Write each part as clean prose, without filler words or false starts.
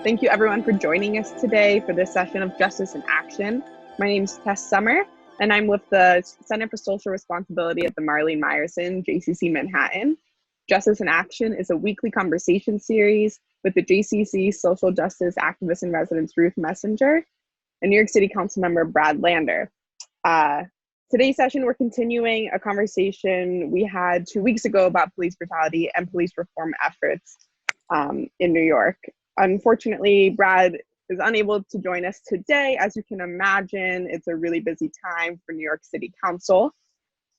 Thank you everyone for joining us today for this session of Justice in Action. My name is Tess Summer, and I'm with the Center for Social Responsibility at the Marlene Meyerson, JCC Manhattan. Justice in Action is a weekly conversation series with the JCC Social Justice Activist in Residence Ruth Messinger and New York City Council member Brad Lander. Today's session, we're continuing a conversation we had 2 weeks ago about police brutality and police reform efforts in New York. Unfortunately, Brad is unable to join us today. As you can imagine, it's a really busy time for New York City Council.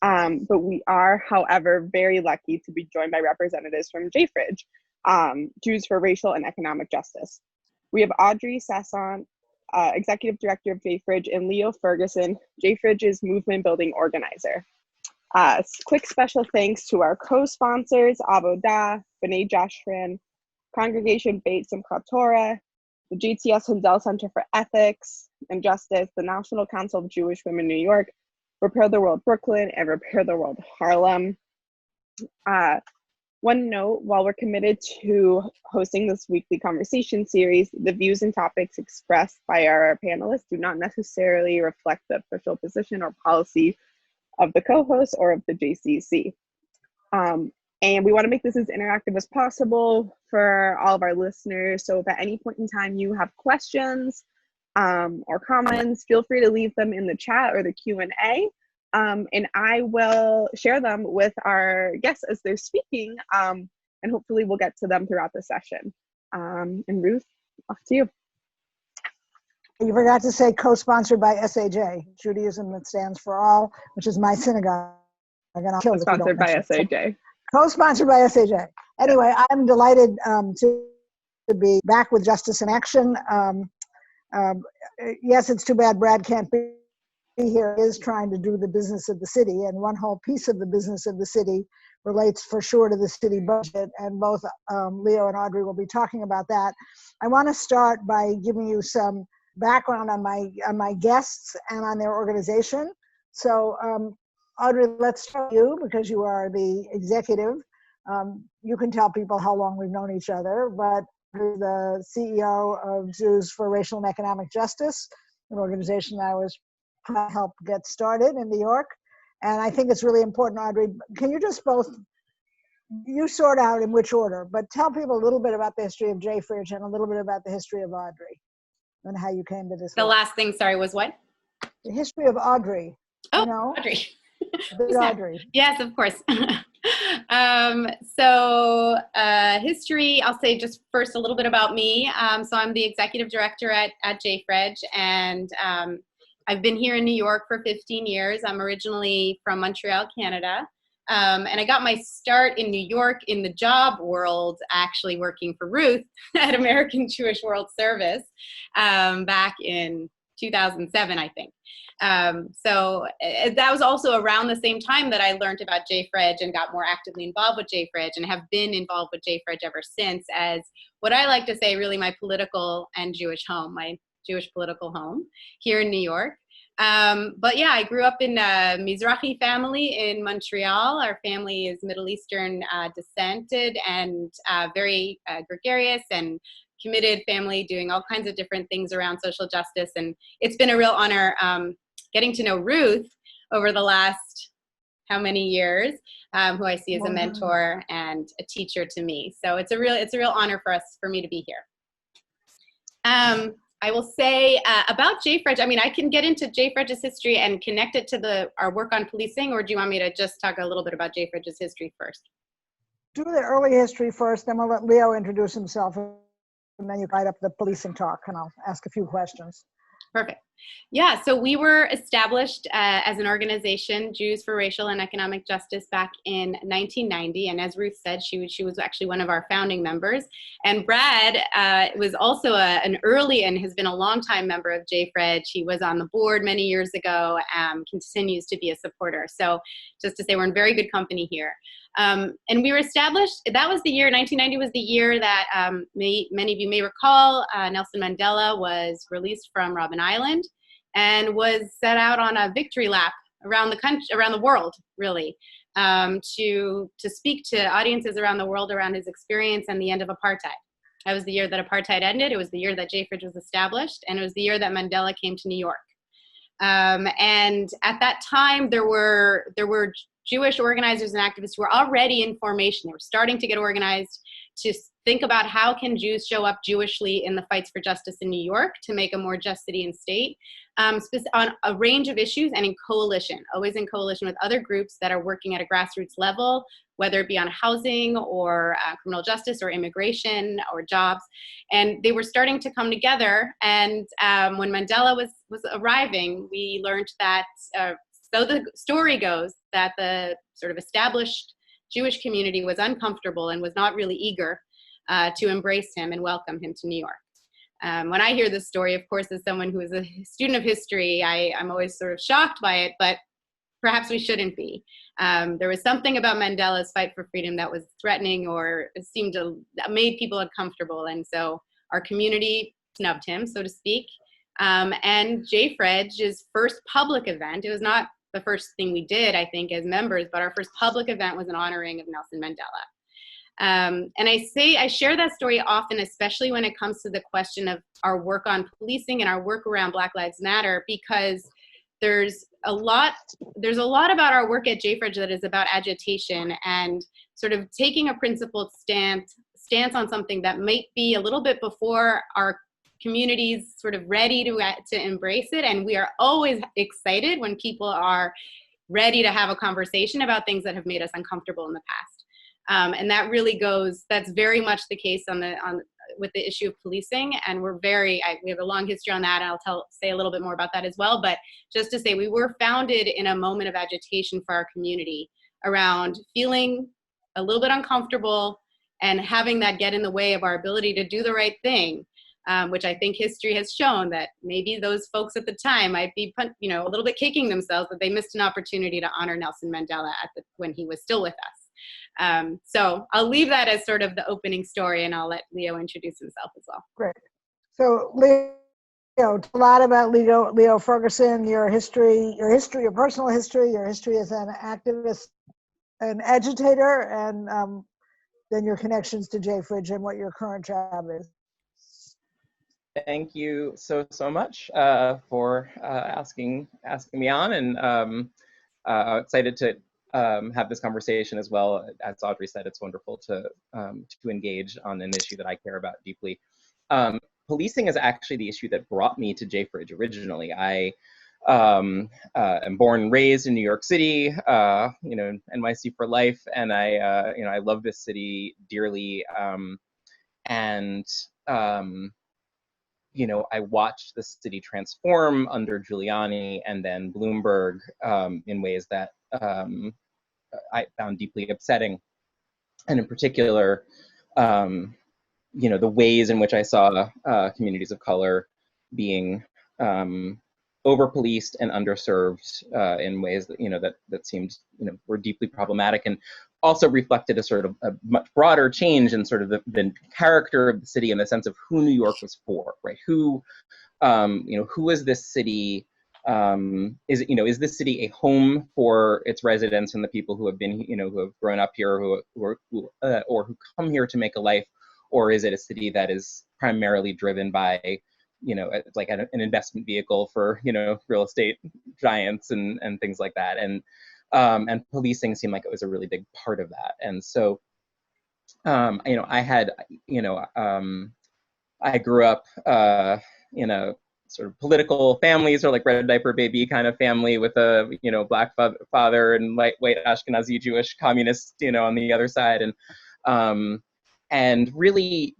But we are, however, very lucky to be joined by representatives from JFREJ, Jews for Racial and Economic Justice. We have Audrey Sasson, Executive Director of JFREJ, and Leo Ferguson, JFREJ's movement building organizer. Quick special thanks to our co-sponsors, Avodah, B'nai Jashrin, Congregation Beit Simchat Torah, the GTS Hindel Center for Ethics and Justice, the National Council of Jewish Women New York, Repair the World Brooklyn, and Repair the World Harlem. One note, while we're committed to hosting this weekly conversation series, the views and topics expressed by our panelists do not necessarily reflect the official position or policy of the co-host or of the JCC. And we want to make this as interactive as possible for all of our listeners. So if at any point in time you have questions or comments, feel free to leave them in the chat or the Q&A. And I will share them with our guests as they're speaking, and hopefully we'll get to them throughout the session. And Ruth, off to you. You forgot to say co-sponsored by SAJ, Judaism That Stands for All, which is my synagogue. Co-sponsored by SAJ. Co-sponsored by SAJ. Anyway, I'm delighted to be back with Justice in Action. Yes, it's too bad Brad can't be here. He is trying to do the business of the city, and one whole piece of the business of the city relates for sure to the city budget, and both Leo and Audrey will be talking about that. I want to start by giving you some background on my guests and on their organization. So Audrey, let's start with you because you are the executive. You can tell people how long we've known each other, but you're the CEO of Jews for Racial and Economic Justice, an organization I was trying to help get started in New York. And I think it's really important, Audrey, can you just you sort out in which order, but tell people a little bit about the history of JFREJ and a little bit about the history of Audrey and how you came to this. The last thing, sorry, was what? The history of Audrey. Oh, you know? Audrey. Audrey. Yes, of course. History, I'll say just first a little bit about me. So I'm the executive director at JFREJ, and I've been here in New York for 15 years. I'm originally from Montreal, Canada. And I got my start in New York in the job world, actually working for Ruth at American Jewish World Service back in 2007, I think. So that was also around the same time that I learned about JFREJ and got more actively involved with JFREJ and have been involved with JFREJ ever since as what I like to say really my political and Jewish home, my Jewish political home here in New York. But yeah, I grew up in a Mizrahi family in Montreal. Our family is Middle Eastern descended and very gregarious and committed family doing all kinds of different things around social justice. And it's been a real honor getting to know Ruth over the last how many years, who I see as a mentor and a teacher to me. So it's a real honor for me to be here. I will say about JFREJ, I mean, I can get into JFREJ's history and connect it to our work on policing, or do you want me to just talk a little bit about JFREJ's history first? Do the early history first, then we'll let Leo introduce himself, and then you write up the policing talk, and I'll ask a few questions. Perfect. Yeah, so we were established as an organization, Jews for Racial and Economic Justice, back in 1990. And as Ruth said, she was actually one of our founding members. And Brad was also an early and has been a longtime member of JFREJ. He was on the board many years ago, continues to be a supporter. So just to say, we're in very good company here. And we were established, that was the year, 1990 was the year that many of you may recall, Nelson Mandela was released from Robben Island and was set out on a victory lap around the country, around the world, really, to speak to audiences around the world around his experience and the end of apartheid. That was the year that apartheid ended. It was the year that JFREJ was established, and it was the year that Mandela came to New York. And at that time, there were Jewish organizers and activists who were already in formation. They were starting to get organized to think about how can Jews show up Jewishly in the fights for justice in New York to make a more just city and state, on a range of issues and in coalition, always in coalition with other groups that are working at a grassroots level, whether it be on housing or criminal justice or immigration or jobs. And they were starting to come together. And when Mandela was arriving, we learned that, so the story goes, that the sort of established Jewish community was uncomfortable and was not really eager to embrace him and welcome him to New York. When I hear this story, of course, as someone who is a student of history, I'm always sort of shocked by it, but perhaps we shouldn't be. There was something about Mandela's fight for freedom that was threatening or seemed to made people uncomfortable. And so our community snubbed him, so to speak. And JFREJ's first public event, it was not the first thing we did, I think, as members, but our first public event was an honoring of Nelson Mandela. And I share that story often, especially when it comes to the question of our work on policing and our work around Black Lives Matter, because there's a lot about our work at JFREJ that is about agitation and sort of taking a principled stance on something that might be a little bit before our communities sort of ready to embrace it. And we are always excited when people are ready to have a conversation about things that have made us uncomfortable in the past. And that really that's very much the case with the issue of policing. And we have a long history on that, and I'll say a little bit more about that as well. But just to say, we were founded in a moment of agitation for our community around feeling a little bit uncomfortable and having that get in the way of our ability to do the right thing. Which I think history has shown that maybe those folks at the time might be, a little bit kicking themselves that they missed an opportunity to honor Nelson Mandela when he was still with us. So I'll leave that as sort of the opening story, and I'll let Leo introduce himself as well. Great. So Leo, a lot about Leo Ferguson, your personal history, your history as an activist, an agitator, and then your connections to JFREJ and what your current job is. Thank you so much for asking me on, and excited to have this conversation as well. As Audrey said, it's wonderful to engage on an issue that I care about deeply. Policing is actually the issue that brought me to JFREJ originally. I am born and raised in New York City, NYC for life, and I love this city dearly, I watched the city transform under Giuliani and then Bloomberg in ways that I found deeply upsetting. And in particular, the ways in which I saw communities of color being over-policed and underserved in ways that, that seemed, were deeply problematic, and also reflected a sort of a much broader change in sort of the character of the city in the sense of who New York was for, right? Who is this city? Is this city a home for its residents and the people who have been, who have grown up here, or who come here to make a life, or is it a city that is primarily driven by, like an investment vehicle for, real estate giants and things like that? And policing seemed like it was a really big part of that. And so, I grew up in a sort of political family, sort of like red diaper baby kind of family with a, black father and white Ashkenazi Jewish communist, on the other side. And really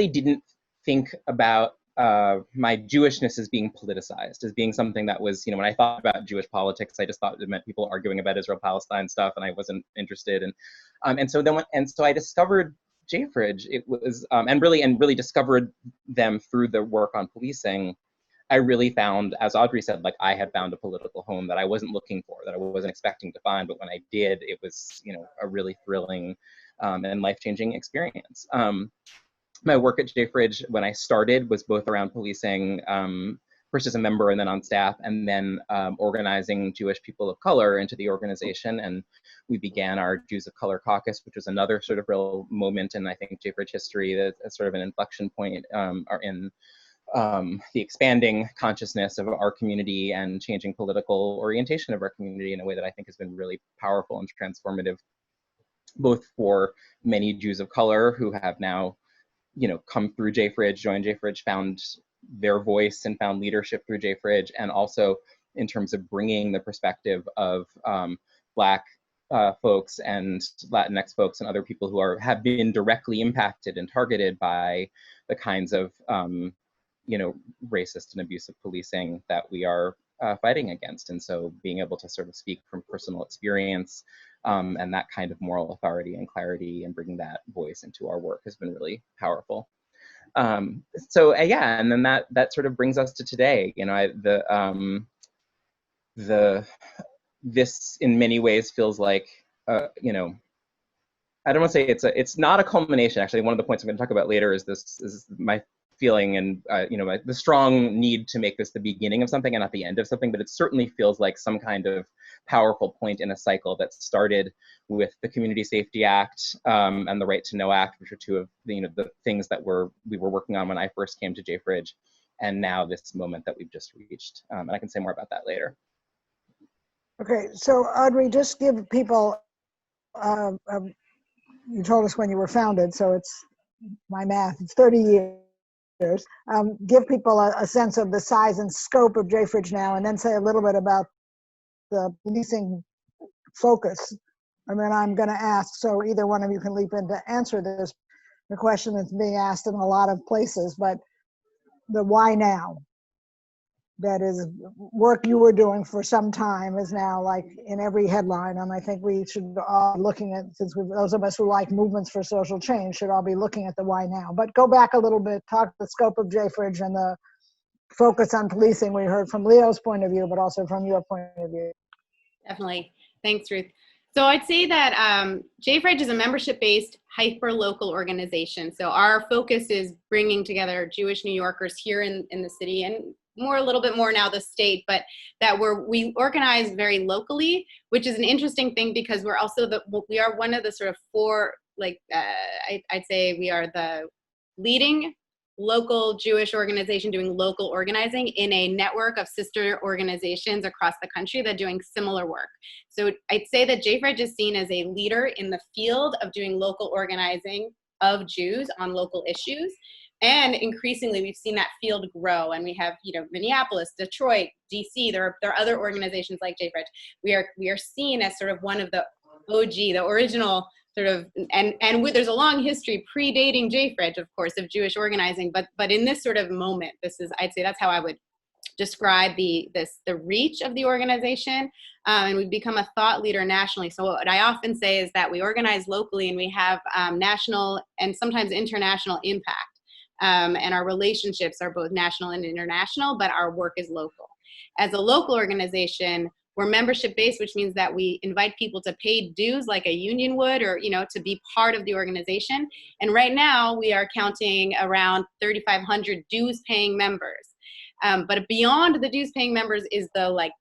didn't think about my Jewishness as being politicized, as being something that was, when I thought about Jewish politics, I just thought it meant people arguing about Israel-Palestine stuff, and I wasn't interested. And so I discovered JFREJ. It was and really discovered them through the work on policing. I really found, as Audrey said, like I had found a political home that I wasn't looking for, that I wasn't expecting to find, but when I did, it was, a really thrilling and life-changing experience. My work at JFREJ when I started was both around policing first as a member and then on staff, and then organizing Jewish people of color into the organization. And we began our Jews of Color Caucus, which was another sort of real moment in, I think, JFREJ history, as sort of an inflection point in the expanding consciousness of our community and changing political orientation of our community in a way that I think has been really powerful and transformative, both for many Jews of color who have now, come through JFREJ, joined JFREJ, found their voice and found leadership through JFREJ, and also in terms of bringing the perspective of Black folks and Latinx folks and other people who have been directly impacted and targeted by the kinds of racist and abusive policing that we are fighting against. And so being able to sort of speak from personal experience and that kind of moral authority and clarity and bringing that voice into our work has been really powerful. Yeah, and then that sort of brings us to today. This in many ways feels like, I don't want to say it's not a culmination. Actually, one of the points I'm going to talk about later is my feeling and the strong need to make this the beginning of something and not the end of something, but it certainly feels like some kind of powerful point in a cycle that started with the Community Safety Act and the Right to Know Act, which are two of the things that we were working on when I first came to JFREJ, and now this moment that we've just reached. And I can say more about that later. Okay, so Audrey, just give people, you told us when you were founded, so it's my math, it's 30 years. Give people a sense of the size and scope of JFREJ now, and then say a little bit about the policing focus. And then I'm going to ask, so either one of you can leap in to answer this, the question that's being asked in a lot of places, but the why now? That is work you were doing for some time is now like in every headline, and I think we should all be looking at, since those of us who like movements for social change should all be looking at the why now. But go back a little bit, talk the scope of JFREJ and the focus on policing we heard from Leo's point of view, but also from your point of view. Definitely. Thanks, Ruth. So I'd say that JFREJ is a membership-based, hyper-local organization. So our focus is bringing together Jewish New Yorkers here in the city, and a little bit more now the state, but that we organize very locally, which is an interesting thing because we're also we are one of the sort of four, I'd say we are the leading local Jewish organization doing local organizing in a network of sister organizations across the country that are doing similar work. So I'd say that JFREJ is seen as a leader in the field of doing local organizing of Jews on local issues. And increasingly, we've seen that field grow, and we have, Minneapolis, Detroit, DC. There are other organizations like JFREJ. We are seen as sort of one of the OG, the original sort of, and there's a long history predating JFREJ, of course, of Jewish organizing. But in this sort of moment, I'd say that's how I would describe the reach of the organization. And we've become a thought leader nationally. So what I often say is that we organize locally, and we have national and sometimes international impact. And our relationships are both national and international, but our work is local. As a local organization, we're membership-based, which means that we invite people to pay dues like a union would, or to be part of the organization. And right now, we are counting around 3,500 dues-paying members. But beyond the dues-paying members is the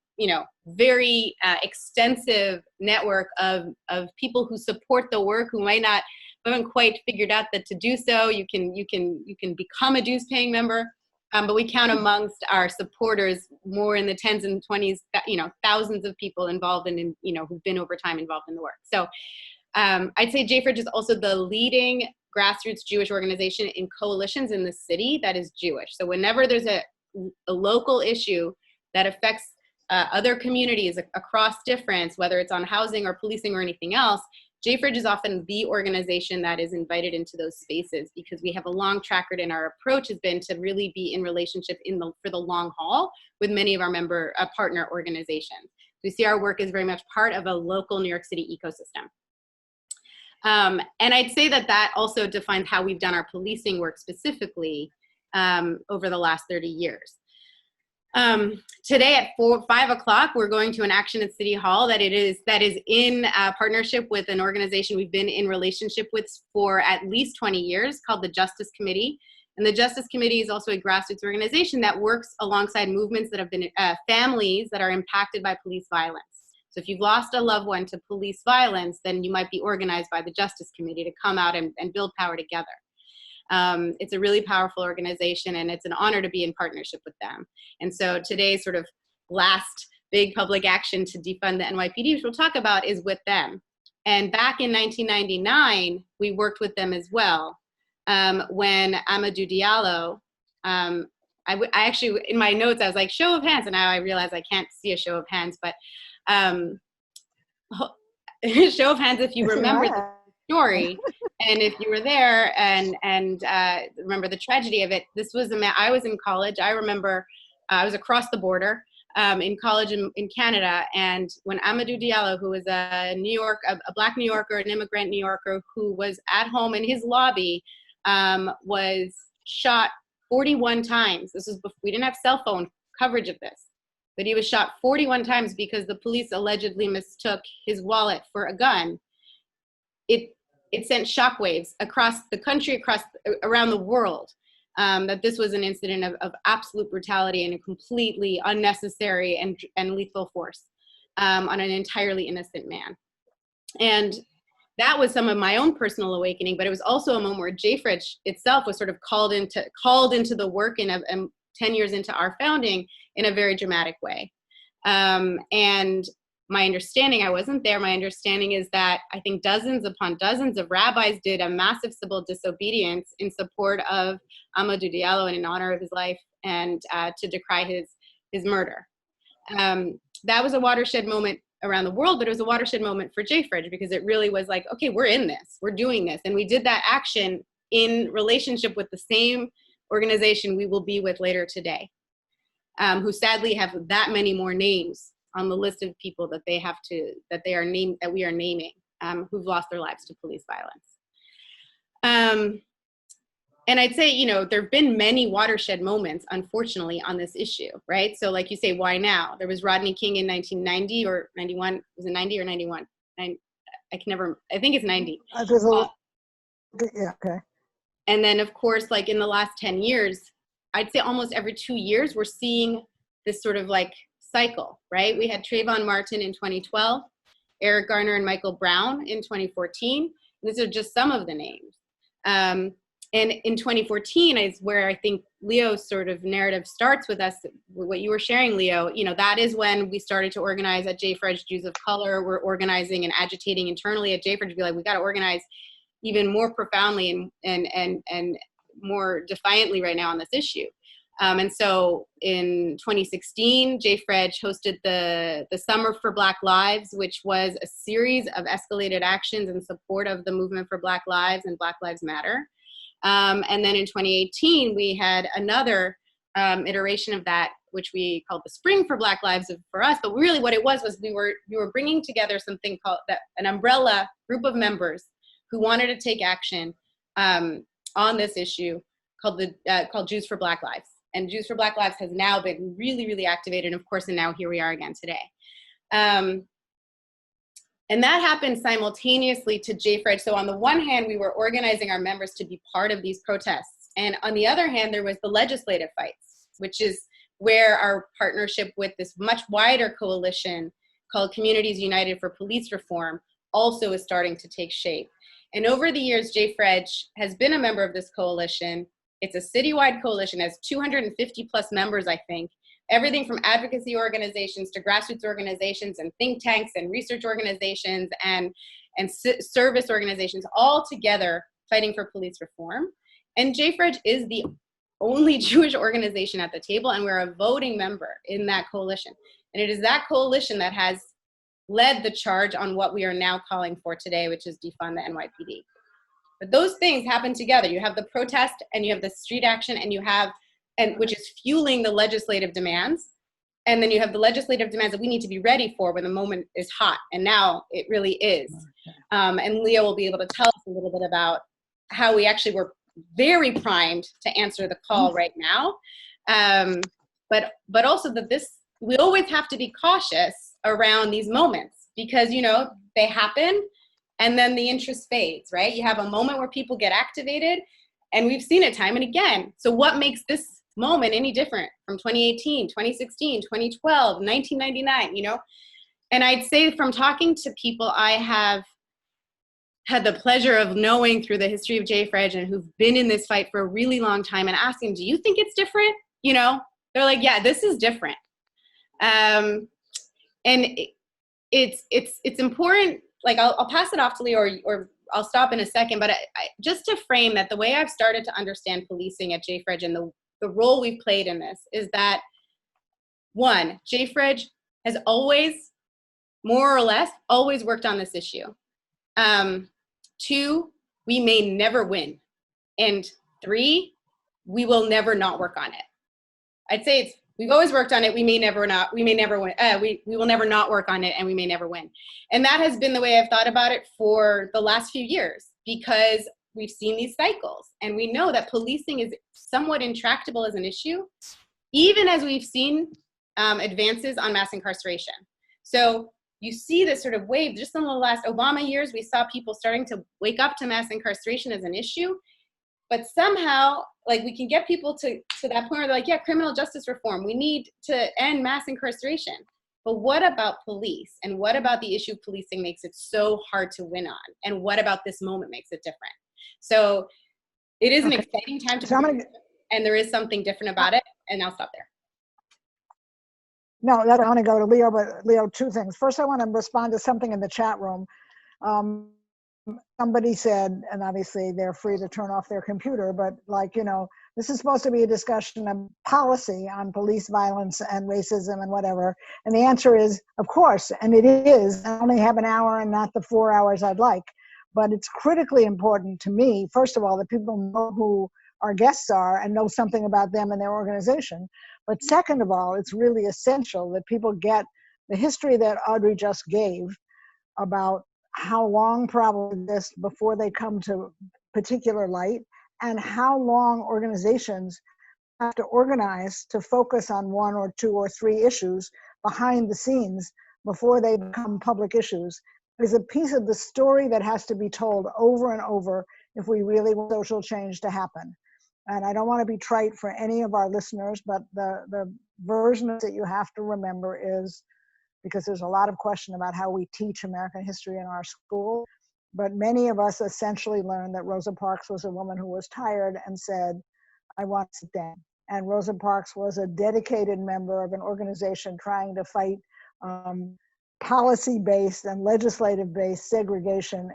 very extensive network of people who support the work, who haven't quite figured out that to do so, you can become a dues-paying member, but we count amongst our supporters more in the tens and 20s, thousands of people involved in who've been over time involved in the work. So I'd say JFREJ is also the leading grassroots Jewish organization in coalitions in the city that is Jewish. So whenever there's a local issue that affects other communities across difference, whether it's on housing or policing or anything else, JFREJ is often the organization that is invited into those spaces because we have a long track record, and our approach has been to really be in relationship for the long haul with many of our partner organizations. We see our work as very much part of a local New York City ecosystem. And I'd say that also defines how we've done our policing work specifically over the last 30 years. Today at 5 o'clock, we're going to an action at City Hall that is in partnership with an organization we've been in relationship with for at least 20 years called the Justice Committee. And the Justice Committee is also a grassroots organization that works alongside movements that have been, families that are impacted by police violence. So if you've lost a loved one to police violence, then you might be organized by the Justice Committee to come out and build power together. It's a really powerful organization, and it's an honor to be in partnership with them. And so today's sort of last big public action to defund the NYPD, which we'll talk about, is with them. And back in 1999, we worked with them as well. When Amadou Diallo, I actually, in my notes, I was like, show of hands, and now I realize I can't see a show of hands, but show of hands if you remember the story, and if you were there and remember the tragedy of it. This was a man, I was in college. I remember I was across the border in college in Canada, and when Amadou Diallo, who was a Black New Yorker, an immigrant New Yorker, who was at home in his lobby, was shot 41 times. This was before, we didn't have cell phone coverage of this, but he was shot 41 times because the police allegedly mistook his wallet for a gun. It sent shockwaves across the country, around the world, that this was an incident of absolute brutality and a completely unnecessary and lethal force on an entirely innocent man. And that was some of my own personal awakening, but it was also a moment where JFREJ itself was sort of called into the work in 10 years into our founding in a very dramatic way. And my understanding, I wasn't there, my understanding is that I think dozens upon dozens of rabbis did a massive civil disobedience in support of Amadou Diallo and in honor of his life, and to decry his murder. That was a watershed moment around the world, but it was a watershed moment for JFREJ because it really was like, okay, we're in this, we're doing this. And we did that action in relationship with the same organization we will be with later today, who sadly have that many more names on the list of people that we are naming, who've lost their lives to police violence. And I'd say, there've been many watershed moments, unfortunately, on this issue, right? So like you say, why now? There was Rodney King in 1990 or 91, was it 90 or 91? I think it's 90. Yeah, okay. And then of course, like in the last 10 years, I'd say almost every 2 years, we're seeing this sort of like cycle, right? We had Trayvon Martin in 2012, Eric Garner and Michael Brown in 2014. These are just some of the names. And in 2014 is where I think Leo's sort of narrative starts with us, what you were sharing, Leo. That is when we started to organize at JFREJ Jews of Color. We're organizing and agitating internally at JFREJ to be like, we got to organize even more profoundly and more defiantly right now on this issue. And so in 2016, JFREJ hosted the Summer for Black Lives, which was a series of escalated actions in support of the movement for Black Lives and Black Lives Matter. And then in 2018, we had another iteration of that, which we called the Spring for Black Lives for us. But really what it was we were bringing together something called an umbrella group of members who wanted to take action on this issue called Jews for Black Lives. And Jews for Black Lives has now been really, really activated, of course, and now here we are again today. And that happened simultaneously to JFREJ. So on the one hand, we were organizing our members to be part of these protests. And on the other hand, there was the legislative fights, which is where our partnership with this much wider coalition called Communities United for Police Reform also is starting to take shape. And over the years, JFREJ has been a member of this coalition. It's a citywide coalition, has 250 plus members, I think. Everything from advocacy organizations to grassroots organizations and think tanks and research organizations and service organizations, all together fighting for police reform. And JFREJ is the only Jewish organization at the table, and we're a voting member in that coalition. And it is that coalition that has led the charge on what we are now calling for today, which is defund the NYPD. But those things happen together. You have the protest and you have the street action which is fueling the legislative demands. And then you have the legislative demands that we need to be ready for when the moment is hot. And now it really is. And Leo will be able to tell us a little bit about how we actually were very primed to answer the call right now. But also that we always have to be cautious around these moments because, they happen and then the interest fades, right? You have a moment where people get activated And we've seen it time and again. So what makes this moment any different from 2018, 2016, 2012, 1999, you know? And I'd say from talking to people I have had the pleasure of knowing through the history of JFREJ and who've been in this fight for a really long time and asking, do you think it's different? You know, they're like, yeah, this is different. And it's important, like I'll pass it off to Leo or I'll stop in a second, but just to frame that the way I've started to understand policing at JFREJ and the role we've played in this is that, one, JFREJ has always, more or less, always worked on this issue. Two, we may never win. And three, we will never not work on it. I'd say we've always worked on it. We may never win. We will never not work on it, and we may never win. And that has been the way I've thought about it for the last few years, because we've seen these cycles, and we know that policing is somewhat intractable as an issue, even as we've seen advances on mass incarceration. So you see this sort of wave. Just in the last Obama years, we saw people starting to wake up to mass incarceration as an issue. But somehow, like, we can get people to that point where they're like, yeah, criminal justice reform, we need to end mass incarceration. But what about police? And what about the issue of policing makes it so hard to win on? And what about this moment makes it different? So it is an exciting time to and there is something different about it. And I'll stop there. No, I want to go to Leo, but Leo, two things. First, I want to respond to something in the chat room. Somebody said, and obviously they're free to turn off their computer, but like, you know, this is supposed to be a discussion of policy on police violence and racism and whatever. And the answer is, of course, and it is. I only have an hour and not the 4 hours I'd like. But it's critically important to me, first of all, that people know who our guests are and know something about them and their organization. But second of all, it's really essential that people get the history that Audrey just gave about how long problems exist before they come to particular light, and how long organizations have to organize to focus on one or two or three issues behind the scenes before they become public issues. Is a piece of the story that has to be told over and over if we really want social change to happen. And I don't want to be trite for any of our listeners, but the version that you have to remember is, because there's a lot of question about how we teach American history in our school, but many of us essentially learned that Rosa Parks was a woman who was tired and said, I want to sit down. And Rosa Parks was a dedicated member of an organization trying to fight policy-based and legislative-based segregation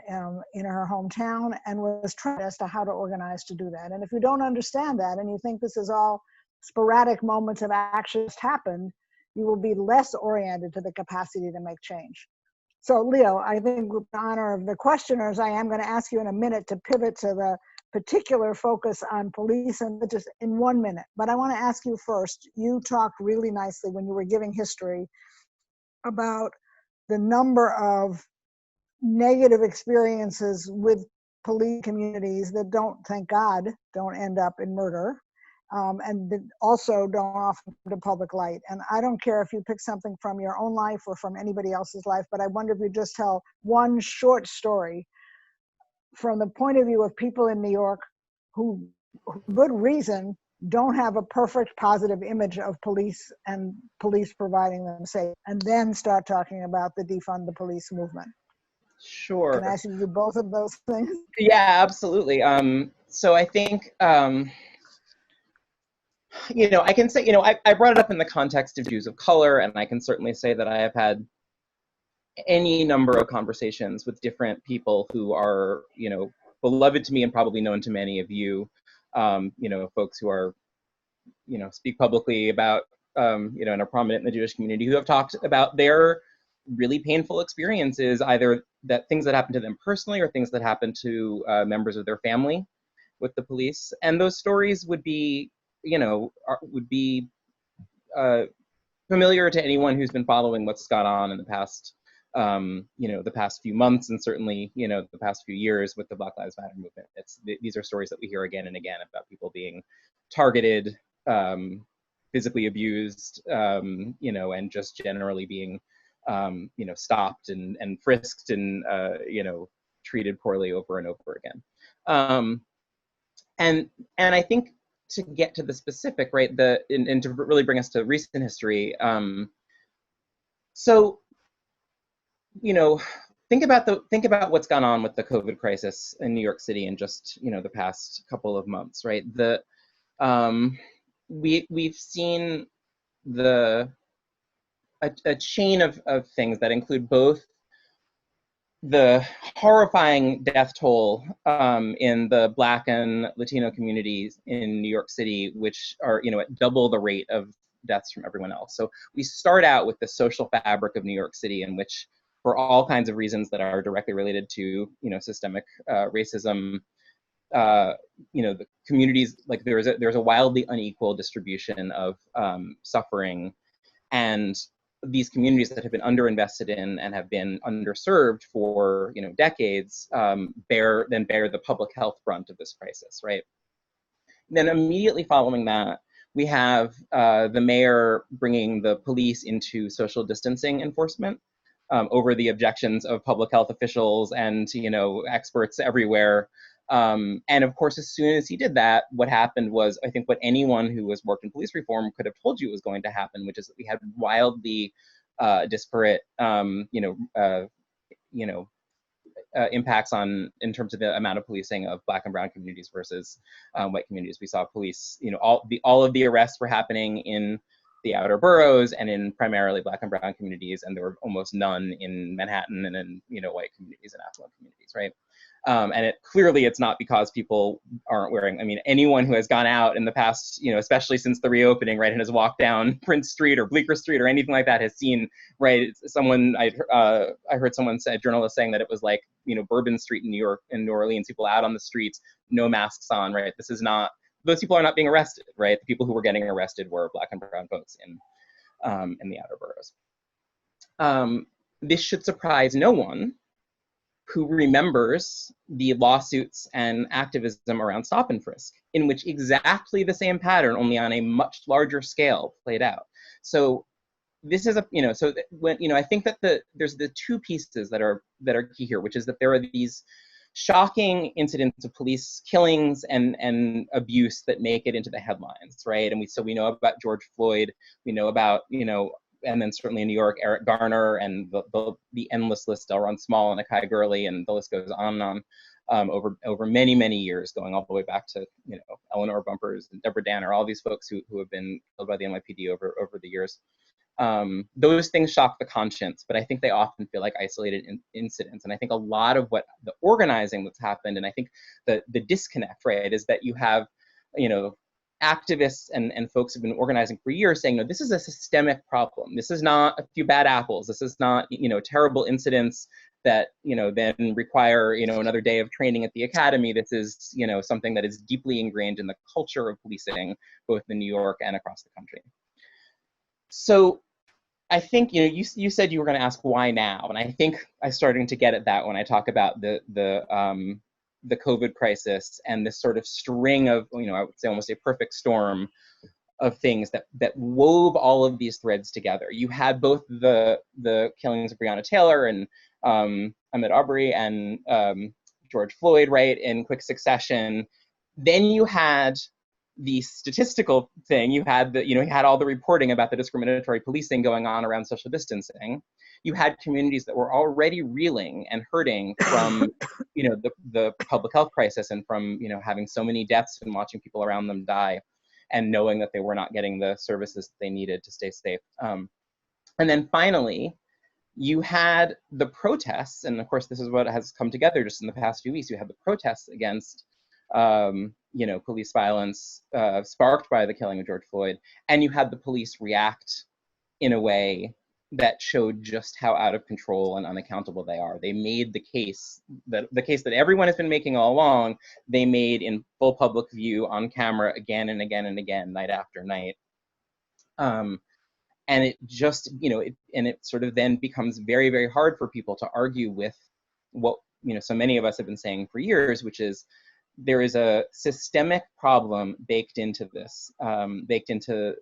in her hometown, and was trying as to how to organize to do that. And if you don't understand that, and you think this is all sporadic moments of action just happened, you will be less oriented to the capacity to make change. So Leo, I think with the honor of the questioners, I am going to ask you in a minute to pivot to the particular focus on police, and just in 1 minute. But I want to ask you first, you talked really nicely when you were giving history about the number of negative experiences with police communities that don't, thank God, don't end up in murder, and that also don't often come to public light. And I don't care if you pick something from your own life or from anybody else's life, but I wonder if you just tell one short story from the point of view of people in New York who, for good reason, don't have a perfect positive image of police and police providing them safe, and then start talking about the defund the police movement. Sure. Can I ask you to do both of those things? Yeah, absolutely. So I think, you know, I can say, you know, I brought it up in the context of Jews of color, and I can certainly say that I have had any number of conversations with different people who are, you know, beloved to me and probably known to many of you, you know, folks who are, you know, speak publicly about, you know, and are prominent in the Jewish community, who have talked about their really painful experiences, either that things that happened to them personally or things that happened to members of their family with the police. And those stories would be, you know, familiar to anyone who's been following what's gone on in the past, you know, the past few months, and certainly, you know, the past few years with the Black Lives Matter movement. These are stories that we hear again and again about people being targeted, physically abused, you know, and just generally being, you know, stopped and frisked and, you know, treated poorly over and over again. And I think to get to the specific, right, and to really bring us to recent history, so, you know, think about what's gone on with the COVID crisis in New York City in just, you know, the past couple of months, right? We've seen a chain of things that include both the horrifying death toll in the Black and Latino communities in New York City, which are, you know, at double the rate of deaths from everyone else. So we start out with the social fabric of New York City, in which, for all kinds of reasons that are directly related to, you know, systemic racism, you know, the communities, like there's a wildly unequal distribution of suffering, and these communities that have been underinvested in and have been underserved for, you know, decades bear the public health brunt of this crisis, right? Then immediately following that, we have the mayor bringing the police into social distancing enforcement over the objections of public health officials and, you know, experts everywhere. And of course, as soon as he did that, what happened was, I think what anyone who has worked in police reform could have told you was going to happen, which is that we had wildly disparate, impacts in terms of the amount of policing of Black and brown communities versus white communities. We saw police, you know, all of the arrests were happening in the outer boroughs and in primarily Black and brown communities, and there were almost none in Manhattan and in, you know, white communities and affluent communities, right? And clearly it's not because people aren't wearing, I mean, anyone who has gone out in the past, you know, especially since the reopening, right, and has walked down Prince Street or Bleecker Street or anything like that, has seen, right, I heard someone say, a journalist saying that it was like, you know, Bourbon Street in New Orleans, people out on the streets, no masks on, right? This is not, those people are not being arrested, right? The people who were getting arrested were Black and brown folks in the outer boroughs. This should surprise no one who remembers the lawsuits and activism around stop and frisk, in which exactly the same pattern, only on a much larger scale, played out. So this is I think that there's the two pieces that are key here, which is that there are these shocking incidents of police killings and abuse that make it into the headlines, right? And we know about George Floyd, we know about, you know, and then certainly in New York, Eric Garner, and the endless list, Delron Small and Akai Gurley, and the list goes on and on over many, many years, going all the way back to, you know, Eleanor Bumpers and Deborah Danner, all these folks who have been killed by the NYPD over the years. Those things shock the conscience, but I think they often feel like isolated incidents. And I think a lot of what the organizing that's happened, and I think the disconnect, right, is that you have, you know, activists and folks have been organizing for years saying, no, this is a systemic problem. This is not a few bad apples. This is not, you know, terrible incidents that, you know, then require, you know, another day of training at the academy. This is, you know, something that is deeply ingrained in the culture of policing, both in New York and across the country. So I think, you know, you said you were going to ask why now, and I think I'm starting to get at that when I talk about the COVID crisis and this sort of string of, you know, I would say almost a perfect storm of things that wove all of these threads together. You had both the killings of Breonna Taylor and Ahmaud Arbery and George Floyd, right, in quick succession. Then you had the statistical thing. You had you had all the reporting about the discriminatory policing going on around social distancing. You had communities that were already reeling and hurting from, you know, the public health crisis and from, you know, having so many deaths and watching people around them die and knowing that they were not getting the services that they needed to stay safe. And then finally, you had the protests, and of course, this is what has come together just in the past few weeks. You had the protests against, you know, police violence sparked by the killing of George Floyd, and you had the police react in a way that showed just how out of control and unaccountable they are. They made the case that everyone has been making all along, they made in full public view on camera again and again and again, night after night. And it just, you know, it sort of then becomes very, very hard for people to argue with what, you know, so many of us have been saying for years, which is there is a systemic problem baked into this, baked into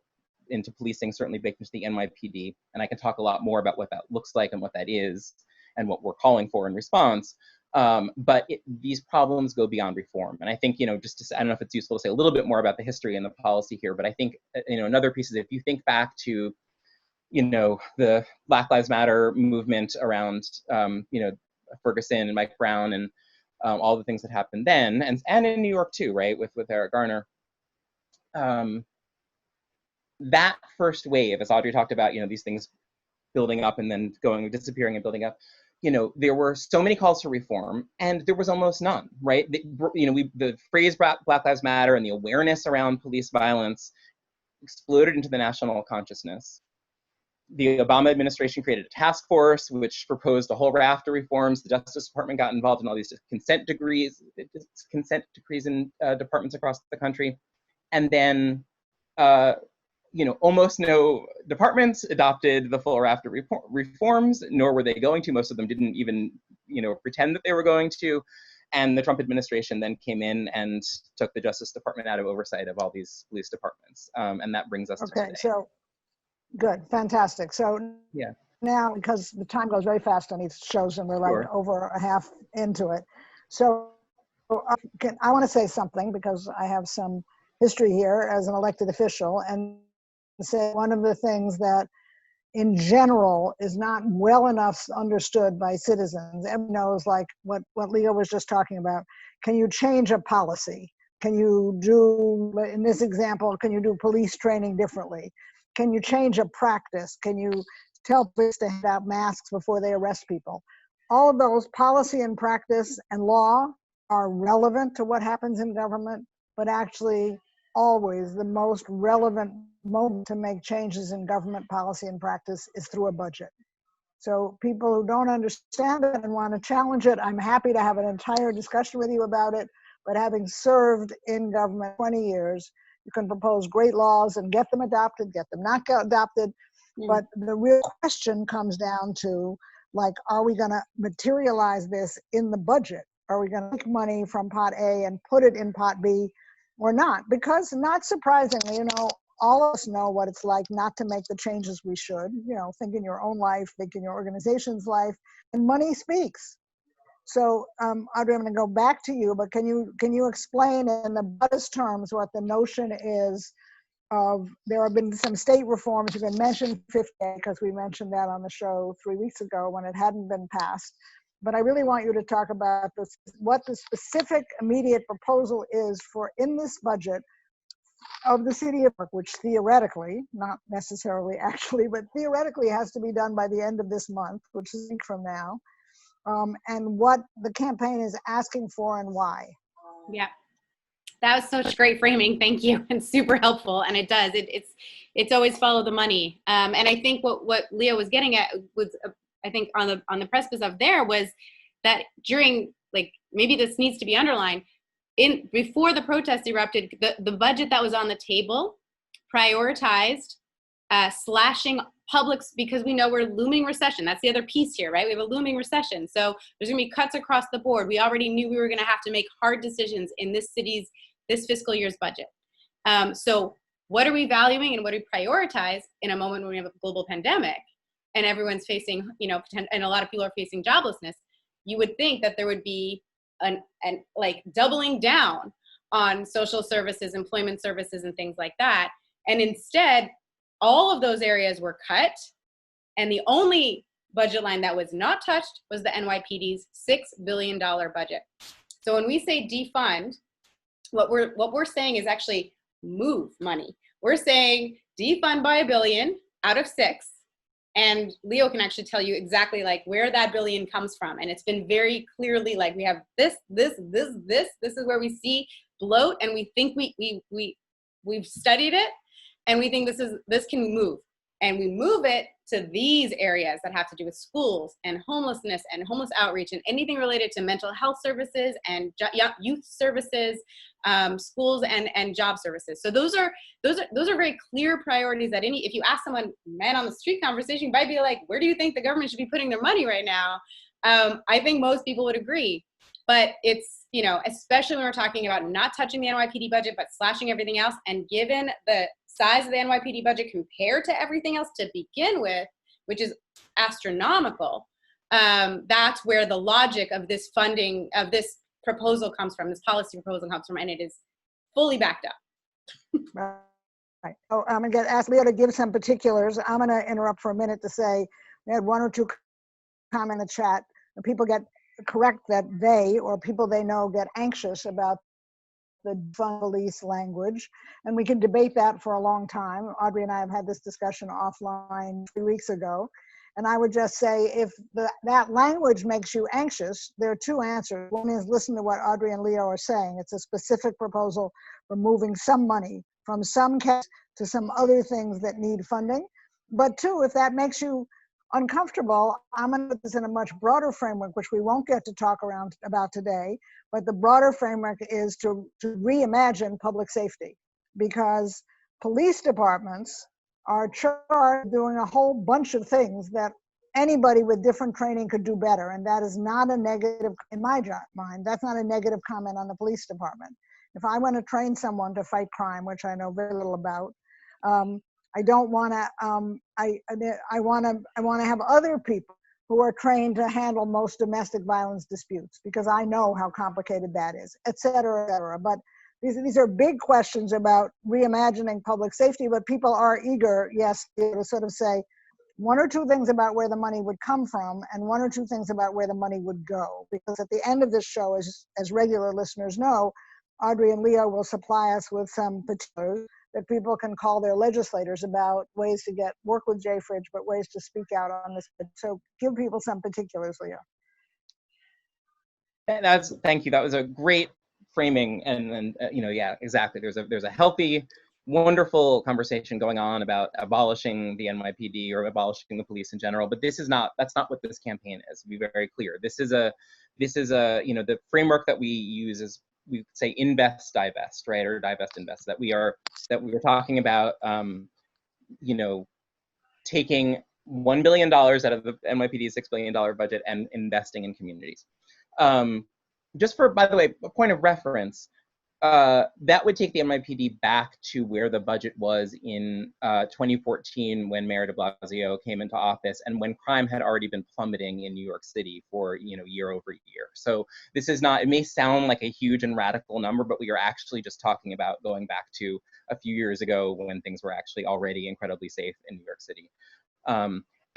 policing, certainly baked into the NYPD. And I can talk a lot more about what that looks like and what that is and what we're calling for in response. But these problems go beyond reform. And I think, just to say, I don't know if it's useful to say a little bit more about the history and the policy here, but I think, another piece is if you think back to, the Black Lives Matter movement around, Ferguson and Mike Brown and all the things that happened then, and in New York too, right, with Eric Garner. That first wave, as Audrey talked about, these things building up and then disappearing and building up, there were so many calls for reform and there was almost none, right? The phrase Black Lives Matter and the awareness around police violence exploded into the national consciousness. The Obama administration created a task force which proposed a whole raft of reforms. The Justice Department got involved in all these consent decrees in departments across the country. And then, almost no departments adopted the full raft of reforms, nor were they going to. Most of them didn't even, pretend that they were going to. And the Trump administration then came in and took the Justice Department out of oversight of all these police departments. And that brings us to today. So good, fantastic. So yeah, now, because the time goes very fast on these shows and we're like Sure. over a half into it. So I want to say something because I have some history here as an elected official, and say one of the things that in general is not well enough understood by citizens. Everyone knows, like what Leo was just talking about. Can you change a policy? Can you do, in this example, can you do police training differently? Can you change a practice? Can you tell police to hand out masks before they arrest people? All of those policy and practice and law are relevant to what happens in government, but actually always the most relevant moment to make changes in government policy and practice is through a budget. So people who don't understand it and want to challenge it, I'm happy to have an entire discussion with you about it. But having served in government 20 years, you can propose great laws and get them adopted, get them not adopted. But the real question comes down to, like, are we going to materialize this in the budget? Are we going to take money from pot A and put it in pot B or not? Because not surprisingly, all of us know what it's like not to make the changes we should. Think in your own life, think in your organization's life, and money speaks. So, Audrey, I'm going to go back to you, but can you explain in the broadest terms what the notion is of, there have been some state reforms. You can mention 50, because we mentioned that on the show 3 weeks ago when it hadn't been passed. But I really want you to talk about this, what the specific immediate proposal is for in this budget of the city of York, which theoretically, not necessarily actually, but theoretically has to be done by the end of this month, which is a week from now, and what the campaign is asking for and why. Yeah, that was such great framing. Thank you, and super helpful. And it does. It's always follow the money. And I think what Leo was getting at was, I think on the precipice of there was that during, like, maybe this needs to be underlined, before the protest erupted, the budget that was on the table prioritized slashing publics, because we know we're looming recession. That's the other piece here, right? We have a looming recession. So there's gonna be cuts across the board. We already knew we were gonna have to make hard decisions in this fiscal year's budget. So what are we valuing and what do we prioritize in a moment when we have a global pandemic and everyone's facing, and a lot of people are facing joblessness? You would think that there would be an like doubling down on social services, employment services, and things like that. And instead, all of those areas were cut. And the only budget line that was not touched was the NYPD's $6 billion budget. So when we say defund, what we're saying is actually move money. We're saying defund by $1 billion out of 6. And Leo can actually tell you exactly like where that $1 billion comes from. And it's been very clearly like we have this is where we see bloat, and we think we've studied it, and we think this can move. And we move it to these areas that have to do with schools and homelessness and homeless outreach and anything related to mental health services and youth services, schools and job services. So those are very clear priorities that if you ask someone, man on the street conversation, you might be like, where do you think the government should be putting their money right now? I think most people would agree, but it's, especially when we're talking about not touching the NYPD budget, but slashing everything else. And given the size of the NYPD budget compared to everything else to begin with, which is astronomical, That's where the logic of this funding, of this proposal comes from, this policy proposal comes from, and it is fully backed up. Right. Oh, I'm going to ask Leo to give some particulars. I'm going to interrupt for a minute to say we had one or two comments in the chat, and people get correct that they or people they know get anxious about the police language, and we can debate that for a long time. Audrey and I have had this discussion offline 3 weeks ago, and I would just say if that language makes you anxious, there are two answers. One is listen to what Audrey and Leo are saying. It's a specific proposal for moving some money from some cases to some other things that need funding. But two, if that makes you uncomfortable, I'm going to put this in a much broader framework, which we won't get to talk about today, but the broader framework is to reimagine public safety, because police departments are charged doing a whole bunch of things that anybody with different training could do better. And that is not a negative, in my mind, that's not a negative comment on the police department. If I want to train someone to fight crime, which I know very little about, I don't want to. I want to have other people who are trained to handle most domestic violence disputes, because I know how complicated that is, et cetera, et cetera. But these are big questions about reimagining public safety. But people are eager, yes, to sort of say one or two things about where the money would come from, and one or two things about where the money would go. Because at the end of this show, as regular listeners know, Audrey and Leo will supply us with some particulars that people can call their legislators about, ways to work with JFREJ, but ways to speak out on this. So give people some particulars, Leo. Thank you. That was a great framing, and yeah, exactly. There's a healthy, wonderful conversation going on about abolishing the NYPD or abolishing the police in general, but that's not what this campaign is. To be very clear, this is a the framework that we use is, we say, invest, divest, right? Or divest, invest, that we were talking about, taking $1 billion out of the NYPD's $6 billion budget and investing in communities. Just for, by the way, a point of reference, that would take the NYPD back to where the budget was in 2014 when Mayor de Blasio came into office, and when crime had already been plummeting in New York City for year over year. So this is not, it may sound like a huge and radical number, but we are actually just talking about going back to a few years ago when things were actually already incredibly safe in New York City.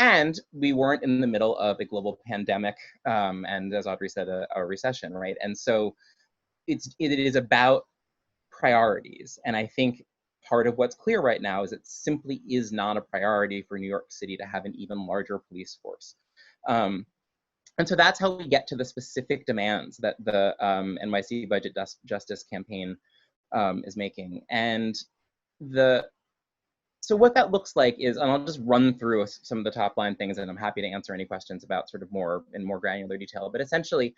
And we weren't in the middle of a global pandemic, and as Audrey said, a recession, right? And so it is about priorities. And I think part of what's clear right now is it simply is not a priority for New York City to have an even larger police force. And so that's how we get to the specific demands that the NYC Budget Justice campaign is making. And so what that looks like is, and I'll just run through some of the top line things, and I'm happy to answer any questions about sort of more granular detail, but essentially,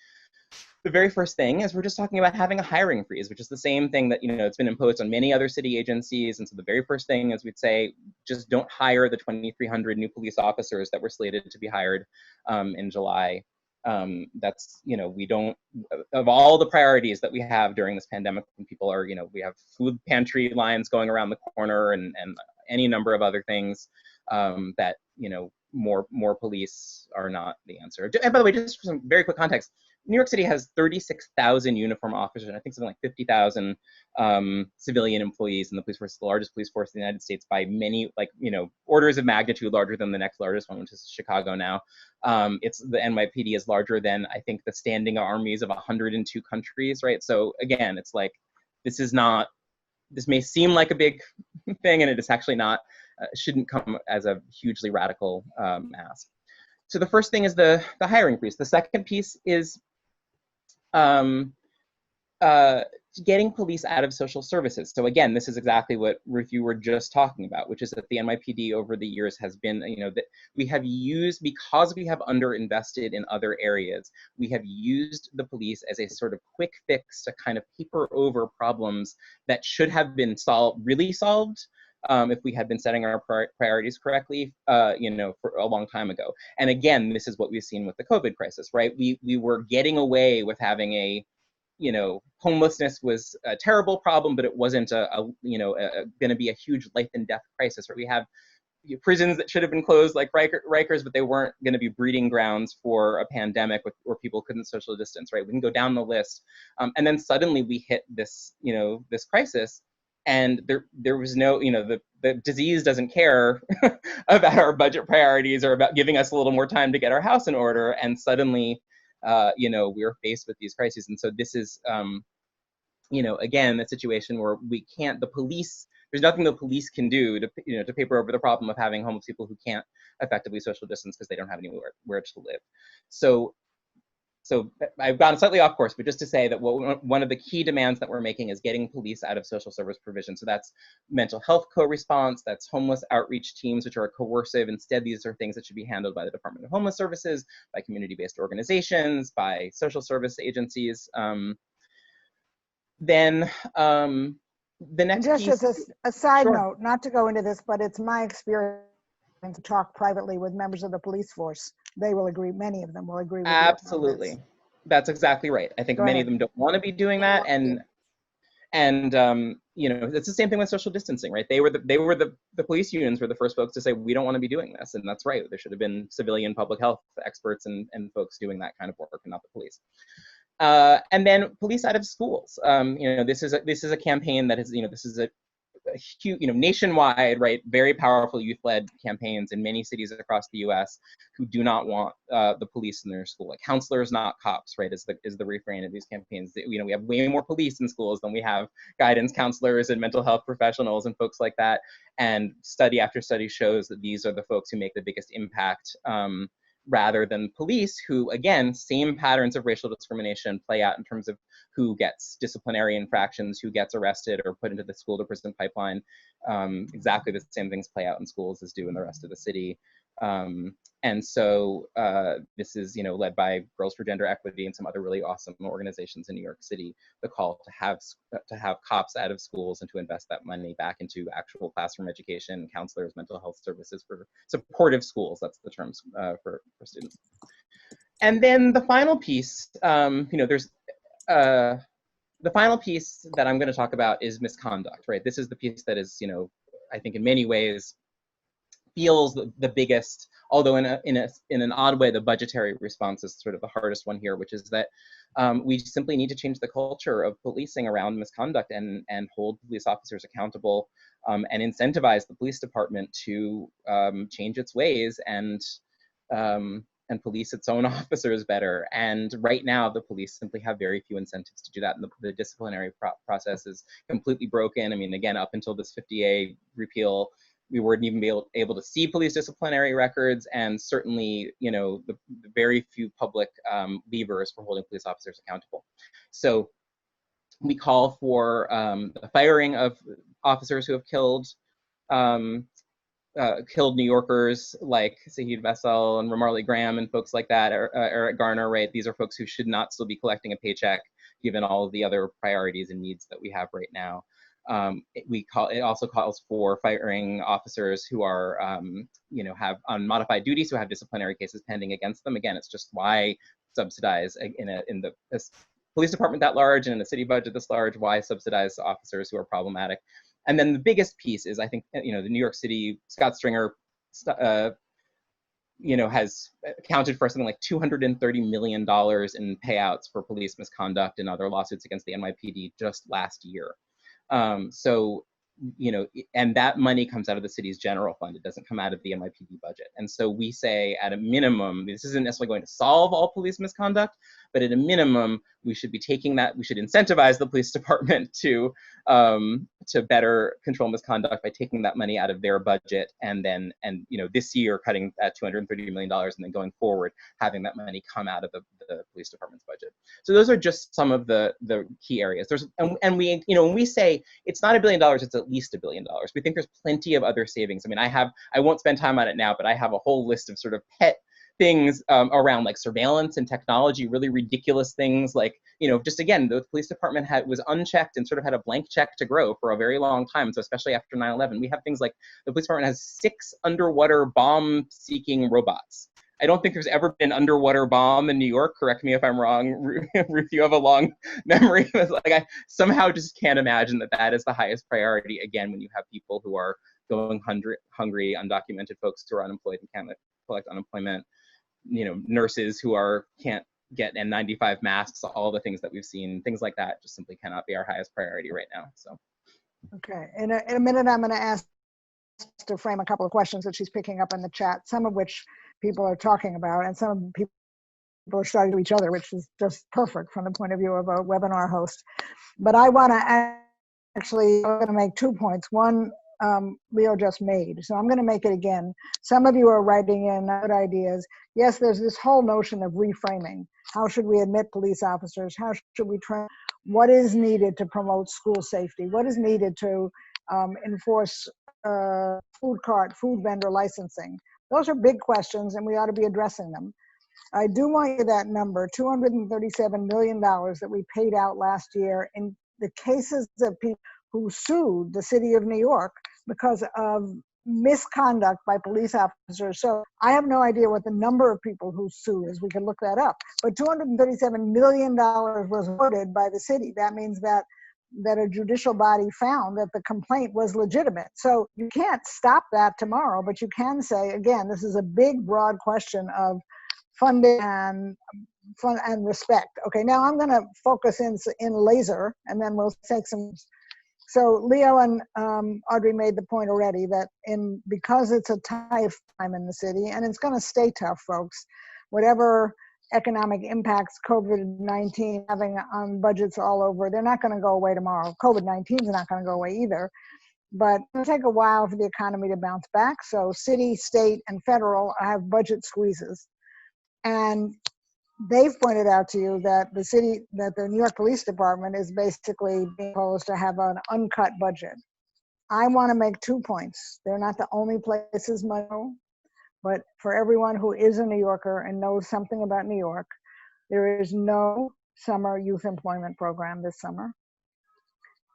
the very first thing is we're just talking about having a hiring freeze, which is the same thing that, it's been imposed on many other city agencies. And so the very first thing is we'd say, just don't hire the 2,300 new police officers that were slated to be hired in July. That's, we don't, of all the priorities that we have during this pandemic, when people are, we have food pantry lines going around the corner and any number of other things that, more police are not the answer. And by the way, just for some very quick context, New York City has 36,000 uniform officers, and I think something like 50,000 civilian employees in the police force, the largest police force in the United States by many, orders of magnitude larger than the next largest one, which is Chicago now. The NYPD is larger than, I think, the standing armies of 102 countries, right? So again, it's like, this may seem like a big thing, and it is actually not, shouldn't come as a hugely radical ask. So the first thing is the hiring freeze. The second piece is getting police out of social services. So again, this is exactly what, Ruth, you were just talking about, which is that the NYPD over the years has been, that we have used, because we have underinvested in other areas, we have used the police as a sort of quick fix to kind of paper over problems that should have been really solved if we had been setting our priorities correctly, for a long time ago. And again, this is what we've seen with the COVID crisis, right? We were getting away with having a, homelessness was a terrible problem, but it wasn't going to be a huge life and death crisis, right? We have prisons that should have been closed like Rikers, but they weren't going to be breeding grounds for a pandemic where people couldn't social distance, right? We can go down the list. And then suddenly we hit this, this crisis, and there was no, the disease doesn't care about our budget priorities or about giving us a little more time to get our house in order. And suddenly, we're faced with these crises. And so this is, again, a situation where we can't, there's nothing the police can do to paper over the problem of having homeless people who can't effectively social distance because they don't have anywhere to live. So I've gone slightly off course, but just to say that one of the key demands that we're making is getting police out of social service provision. So that's mental health co-response, that's homeless outreach teams, which are coercive. Instead, these are things that should be handled by the Department of Homeless Services, by community-based organizations, by social service agencies. Then the next just piece, as a side sure. note, not to go into this, but it's my experience to talk privately with members of the police force. They will agree, many of them will agree with you. Absolutely. That's exactly right. I think many of them don't want to be doing that, and it's the same thing with social distancing, right? The police unions were the first folks to say, we don't want to be doing this, and that's right. There should have been civilian public health experts and folks doing that kind of work, and not the police. And then police out of schools. This is a campaign that is, this is a huge, nationwide, right, very powerful youth-led campaigns in many cities across the U.S. who do not want the police in their school. Like, counselors, not cops, right, is the refrain of these campaigns. We have way more police in schools than we have guidance counselors and mental health professionals and folks like that. And study after study shows that these are the folks who make the biggest impact, rather than police, who, again, same patterns of racial discrimination play out in terms of who gets disciplinary infractions, who gets arrested or put into the school to prison pipeline. Exactly the same things play out in schools as do in the rest of the city. And so this is, led by Girls for Gender Equity and some other really awesome organizations in New York City, the call to have cops out of schools and to invest that money back into actual classroom education, counselors, mental health services, for supportive schools. That's the terms for students. And then the final piece, there's the final piece that I'm going to talk about is misconduct, right? This is the piece that is, I think in many ways feels the biggest, although in an odd way, the budgetary response is sort of the hardest one here, which is that we simply need to change the culture of policing around misconduct and hold police officers accountable, and incentivize the police department to change its ways and police its own officers better. And right now, the police simply have very few incentives to do that. And the disciplinary process is completely broken. I mean, again, up until this 50A repeal, we weren't even able to see police disciplinary records, and certainly, the very few public levers for holding police officers accountable. So we call for the firing of officers who have killed New Yorkers like Saheed Vessel and Ramarley Graham and folks like that, or Eric Garner, right? These are folks who should not still be collecting a paycheck given all of the other priorities and needs that we have right now. It also calls for firing officers who are, have unmodified duties, who have disciplinary cases pending against them. Again, it's just why subsidize in the police department that large and in a city budget this large, why subsidize officers who are problematic? And then the biggest piece is, I think, the New York City, Scott Stringer, has accounted for something like $230 million in payouts for police misconduct and other lawsuits against the NYPD just last year. And that money comes out of the city's general fund. It doesn't come out of the NYPD budget. And so we say, at a minimum, this isn't necessarily going to solve all police misconduct, but at a minimum, we should be taking that, we should incentivize the police department to better control misconduct by taking that money out of their budget, and then, this year cutting at $230 million, and then going forward, having that money come out of the police department's budget. So those are just some of the key areas. And we, when we say it's not $1 billion, it's at least $1 billion. We think there's plenty of other savings. I mean, I won't spend time on it now, but I have a whole list of sort of pet things around like surveillance and technology, really ridiculous things like, just again, the police department was unchecked and sort of had a blank check to grow for a very long time. So especially after 9/11, we have things like the police department has 6 underwater bomb-seeking robots. I don't think there's ever been an underwater bomb in New York. Correct me if I'm wrong, Ruth, you have a long memory. It's like I somehow just can't imagine that is the highest priority, again, when you have people who are going hungry, undocumented folks who are unemployed and can't collect unemployment, nurses who can't get N95 masks, all the things that we've seen, things like that just simply cannot be our highest priority right now. So. Okay, in a minute, I'm going to ask to frame a couple of questions that she's picking up in the chat, some of which people are talking about, and some people are starting to each other, which is just perfect from the point of view of a webinar host. But I want to I'm going to make 2 points. One, Leo just made, so I'm going to make it again. Some of you are writing in good ideas. Yes, there's this whole notion of reframing. How should we admit police officers? How should we train? What is needed to promote school safety? What is needed to enforce food vendor licensing? Those are big questions, and we ought to be addressing them. I do want you that number, $237 million that we paid out last year in the cases of people who sued the city of New York because of misconduct by police officers. So I have no idea what the number of people who sued is. We can look that up. But $237 million was voted by the city. That means that a judicial body found that the complaint was legitimate. So you can't stop that tomorrow, but you can say, again, this is a big, broad question of funding and respect. Okay, now I'm going to focus in laser, and then we'll take some. So Leo and Audrey made the point already that because it's a tough time in the city, and it's going to stay tough, folks, whatever economic impacts COVID-19 having on budgets all over, they're not going to go away tomorrow. COVID-19 is not going to go away either. But it'll take a while for the economy to bounce back. So city, state, and federal have budget squeezes. And they've pointed out to you that the New York Police Department is basically being proposed to have an uncut budget. I want to make 2 points. They're not the only places money go, but for everyone who is a New Yorker and knows something about New York, there is no summer youth employment program this summer.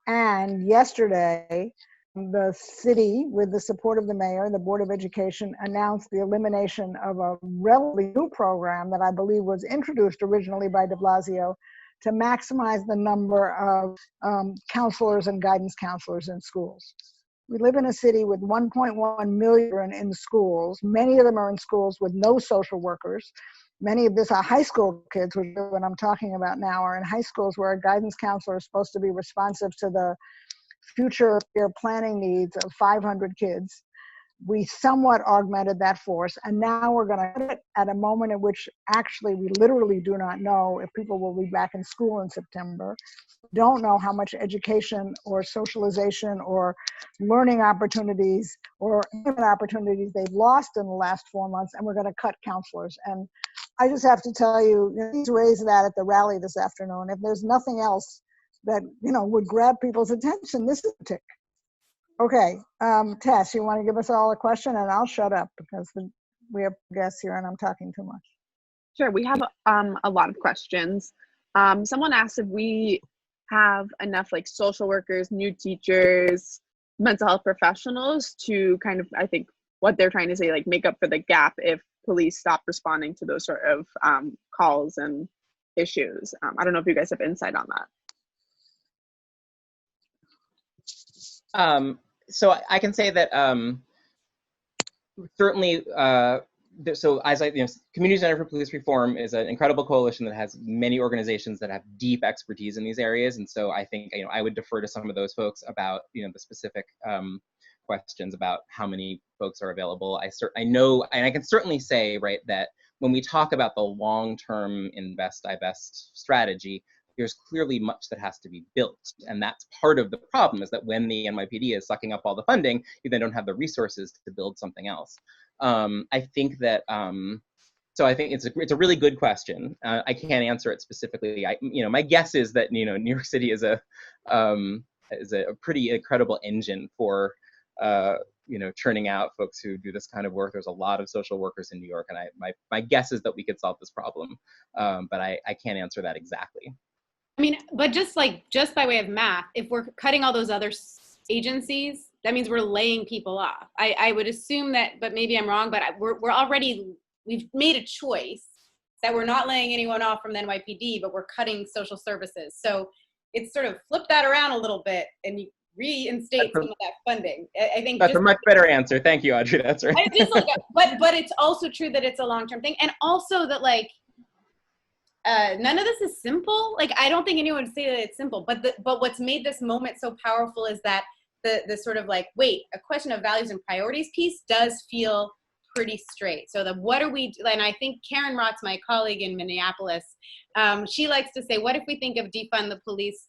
And yesterday, the city, with the support of the mayor, the Board of Education, announced the elimination of a relatively new program that I believe was introduced originally by de Blasio to maximize the number of counselors and guidance counselors in schools. We live in a city with 1.1 million in schools. Many of them are in schools with no social workers. Many of these are high school kids, which what I'm talking about now, are in high schools where a guidance counselor is supposed to be responsive to the future peer planning needs of 500 kids. We somewhat augmented that force, and now we're going to put it at a moment in which actually we literally do not know if people will be back in school in September. Don't know how much education or socialization or learning opportunities or even opportunities they've lost in the last 4 months, and we're going to cut counselors. And I just have to tell you, please raise that at the rally this afternoon. If there's nothing else that would grab people's attention, this is a tick. Okay, Tess, you want to give us all a question, and I'll shut up because we have guests here and I'm talking too much. Sure, we have a lot of questions. Someone asked if we have enough social workers, new teachers, mental health professionals to kind of, I think what they're trying to say, make up for the gap if police stop responding to those sort of calls and issues. I don't know if you guys have insight on that. So I can say that certainly, so as Community Center for Police Reform is an incredible coalition that has many organizations that have deep expertise in these areas, and so I think I would defer to some of those folks about the specific questions about how many folks are available. I know, and I can certainly say that when we talk about the long-term invest divest strategy, there's clearly much that has to be built. And that's part of the problem, is that when the NYPD is sucking up all the funding, you then don't have the resources to build something else. I think that, so I think it's a really good question. I can't answer it specifically. My guess is that, New York City is a pretty incredible engine for, churning out folks who do this kind of work. There's a lot of social workers in New York, and my guess is that we could solve this problem, but I can't answer that exactly. I mean, but just by way of math, if we're cutting all those other agencies, that means we're laying people off. I would assume that, but maybe I'm wrong, but we've made a choice that we're not laying anyone off from the NYPD, but we're cutting social services. So it's sort of flip that around a little bit, and reinstate some of that funding. I think that's just a much better answer. Thank you, Audrey. That's right. I just like, but it's also true that it's a long-term thing, and also that like none of this is simple. Like I don't think anyone would say that it's simple, but what's made this moment so powerful is that the sort of like, wait, a question of values and priorities piece does feel pretty straight. So what are we, and I think Karen Rotz, my colleague in Minneapolis, she likes to say, what if we think of defund the police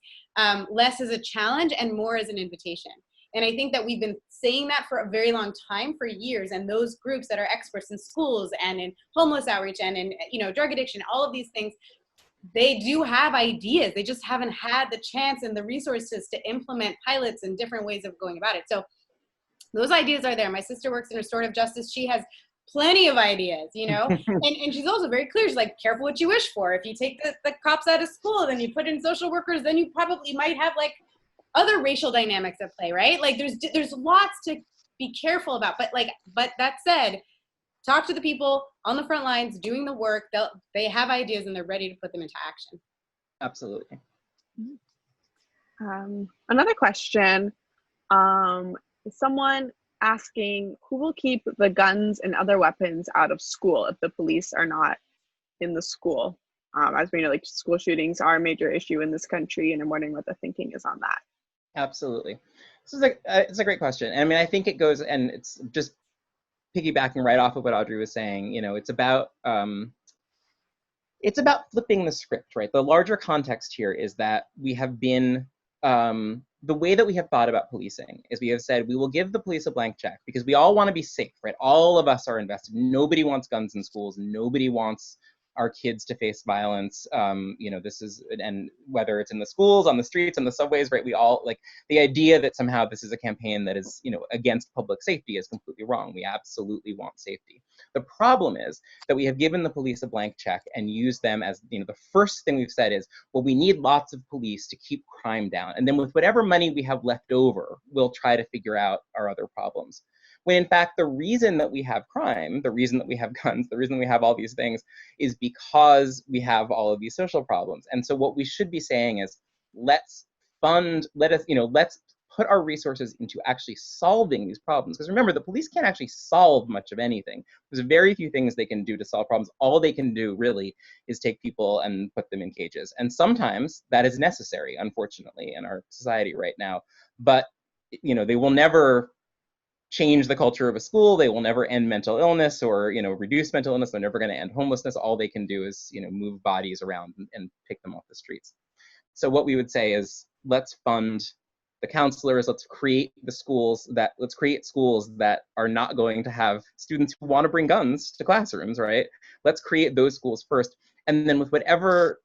less as a challenge and more as an invitation? And I think that we've been saying that for a very long time, for years, and those groups that are experts in schools and in homeless outreach and in drug addiction, all of these things, they do have ideas. They just haven't had the chance and the resources to implement pilots and different ways of going about it. So those ideas are there. My sister works in restorative justice. She has plenty of ideas, and she's also very clear. She's like, careful what you wish for. If you take the cops out of school, then you put in social workers, then you probably might have like other racial dynamics at play, right? Like there's lots to be careful about. But that said, talk to the people on the front lines doing the work. They have ideas and they're ready to put them into action. Absolutely. Another question. Someone asking, who will keep the guns and other weapons out of school if the police are not in the school? As we know, like school shootings are a major issue in this country, and I'm wondering what the thinking is on that. Absolutely. It's a great question. And I mean, I think it goes, and it's just piggybacking right off of what Audrey was saying, it's about flipping the script, right? The larger context here is that we have been, the way that we have thought about policing is we have said we will give the police a blank check because we all want to be safe, right? All of us are invested. Nobody wants guns in schools. Nobody wants our kids to face violence. This is, and whether it's in the schools, on the streets, on the subways, right? We all like the idea that somehow this is a campaign that is, against public safety is completely wrong. We absolutely want safety. The problem is that we have given the police a blank check and used them as, the first thing we've said is, well, we need lots of police to keep crime down. And then with whatever money we have left over, we'll try to figure out our other problems. When in fact, the reason that we have crime, the reason that we have guns, the reason we have all these things is because we have all of these social problems. And so what we should be saying is, let's put our resources into actually solving these problems. Because remember, the police can't actually solve much of anything. There's very few things they can do to solve problems. All they can do really is take people and put them in cages. And sometimes that is necessary, unfortunately, in our society right now. But, they will never change the culture of a school. They will never end mental illness or, reduce mental illness. They're never going to end homelessness. All they can do is, move bodies around and pick them off the streets. So what we would say is, let's fund the counselors. Let's create schools that are not going to have students who want to bring guns to classrooms, right? Let's create those schools first. And then with whatever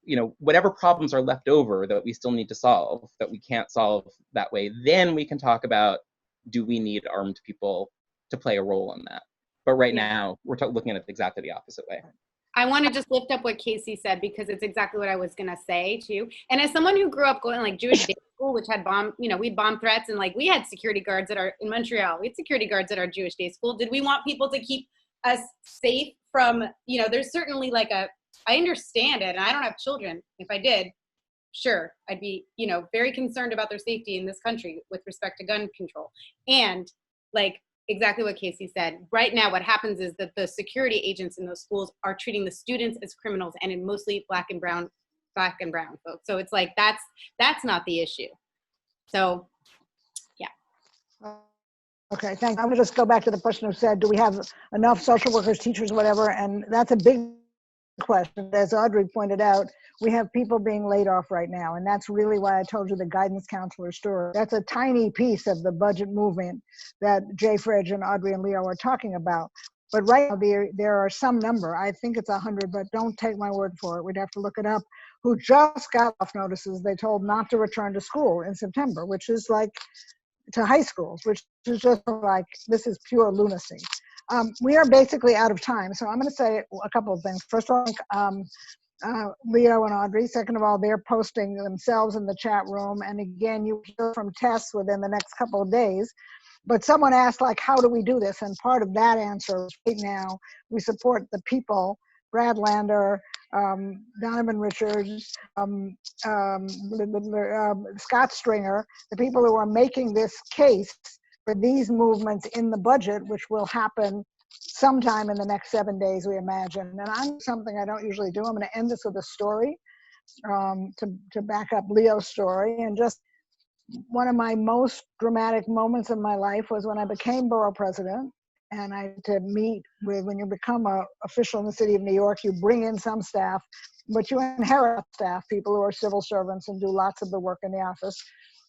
problems are left over that we still need to solve, that we can't solve that way, then we can talk about, do we need armed people to play a role in that? But right now, we're looking at it exactly the opposite way. I want to just lift up what Casey said because it's exactly what I was going to say too. And as someone who grew up going like Jewish day school, which had we had bomb threats, and like we had security guards in Montreal, we had security guards at our Jewish day school. Did we want people to keep us safe from, there's certainly like I understand it, and I don't have children. If I did, sure, I'd be, very concerned about their safety in this country with respect to gun control. And like exactly what Casey said, right now what happens is that the security agents in those schools are treating the students as criminals, and in mostly black and brown folks. So it's like that's not the issue. So yeah. Okay, thanks. I'm gonna just go back to the person who said, do we have enough social workers, teachers, whatever? And that's a big question. As Audrey pointed out, we have people being laid off right now, and that's really why I told you the guidance counselor story. That's a tiny piece of the budget movement that JFREJ and Audrey and Leo are talking about. But right now, there are some number, I think it's 100, but don't take my word for it, we'd have to look it up, who just got off notices they told not to return to school in September, which is like to high schools, which is just like, this is pure lunacy. We are basically out of time, so I'm going to say a couple of things. First of all, Leo and Audrey. Second of all, they're posting themselves in the chat room. And again, you hear from Tess within the next couple of days. But someone asked, like, how do we do this? And part of that answer is right now, we support the people Brad Lander, Donovan Richards, Scott Stringer, the people who are making this case for these movements in the budget, which will happen sometime in the next 7 days, we imagine. And I'm something I don't usually do. I'm going to end this with a story to back up Leo's story. And just one of my most dramatic moments of my life was when I became borough president. And I had to meet with, when you become an official in the city of New York, you bring in some staff, but you inherit staff, people who are civil servants and do lots of the work in the office.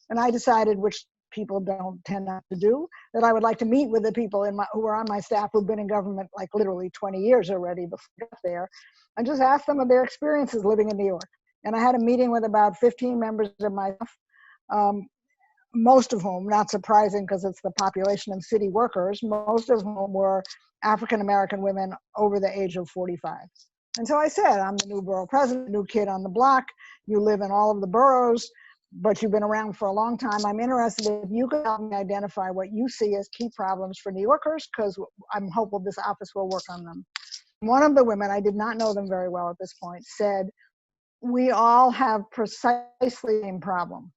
And I decided, which people don't tend not to do, that I would like to meet with the people who are on my staff who've been in government like literally 20 years already before I got there, and just ask them of their experiences living in New York. And I had a meeting with about 15 members of my staff, most of whom, not surprising because it's the population of city workers, most of whom were African-American women over the age of 45. And so I said, I'm the new borough president, new kid on the block. You live in all of the boroughs, but you've been around for a long time. I'm interested if you could help me identify what you see as key problems for New Yorkers, because I'm hopeful this office will work on them. One of the women, I did not know them very well at this point, said, we all have precisely the same problem.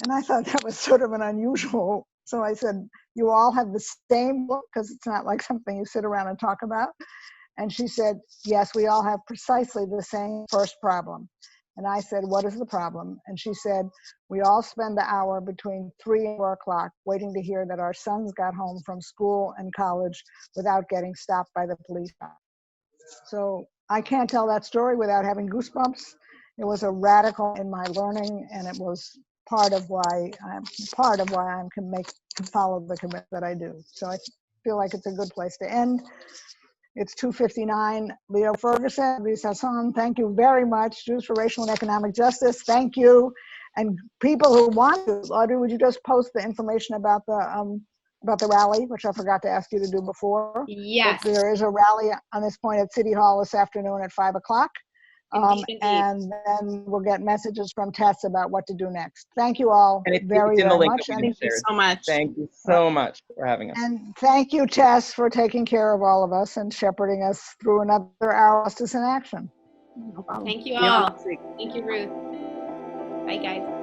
And I thought that was sort of an unusual. So I said, you all have the same book, because it's not like something you sit around and talk about. And she said, yes, we all have precisely the same first problem. And I said, what is the problem? And she said, we all spend the hour between 3 and 4 o'clock waiting to hear that our sons got home from school and college without getting stopped by the police. So I can't tell that story without having goosebumps. It was a radical in my learning, and it was part of why I can follow the commitment that I do. So I feel like it's a good place to end. It's 2:59. Leo Ferguson, Lisa Hassan, thank you very much. Jews for Racial and Economic Justice, thank you. And people who want to, Audrey, would you just post the information about the rally, which I forgot to ask you to do before? Yes. But there is a rally on this point at City Hall this afternoon at 5 o'clock. Indeed. And then we'll get messages from Tess about what to do next. Thank you all very, in the very link much. that we Thank you shared. so much. Thank you so much for having us. And thank you, Tess, for taking care of all of us and shepherding us through another hour of Justice in Action. Thank you all. Thank you, Ruth. Bye, guys.